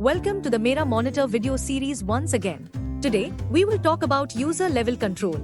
Welcome to the Mera Monitor video series once again. Today, we will talk about user level control.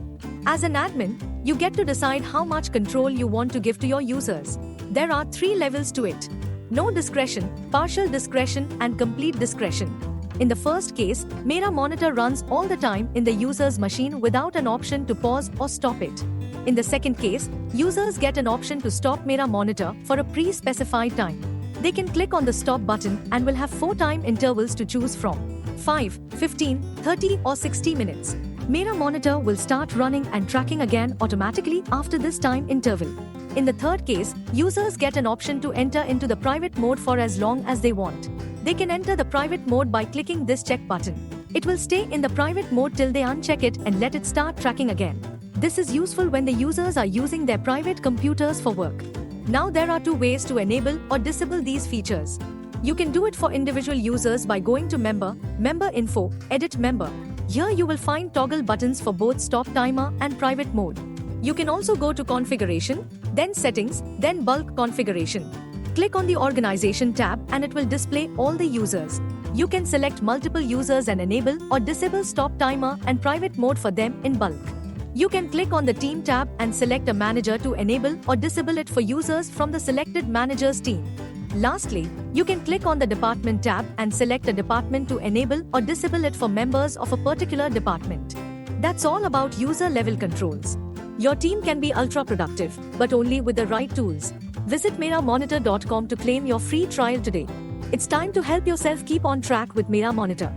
As an admin, you get to decide how much control you want to give to your users. There are 3 levels to it: no discretion, partial discretion, and complete discretion. In the first case, Mera Monitor runs all the time in the user's machine without an option to pause or stop it. In the second case, users get an option to stop Mera Monitor for a pre-specified time. They can click on the stop button and will have 4 time intervals to choose from: 5, 15, 30 or 60 minutes. Mera Monitor will start running and tracking again automatically after this time interval. In the third case, users get an option to enter into the private mode for as long as they want. They can enter the private mode by clicking this check button. It will stay in the private mode till they uncheck it and let it start tracking again. This is useful when the users are using their private computers for work. Now there are 2 ways to enable or disable these features. You can do it for individual users by going to Member Info, Edit Member. Here you will find toggle buttons for both stop timer and private mode. You can also go to Configuration, then Settings, then Bulk Configuration. Click on the Organization tab and it will display all the users. You can select multiple users and enable or disable stop timer and private mode for them in bulk. You can click on the Team tab and select a manager to enable or disable it for users from the selected manager's team. Lastly, you can click on the Department tab and select a department to enable or disable it for members of a particular department. That's all about user level controls. Your team can be ultra productive, but only with the right tools. Visit meramonitor.com to claim your free trial today. It's time to help yourself keep on track with Mera Monitor.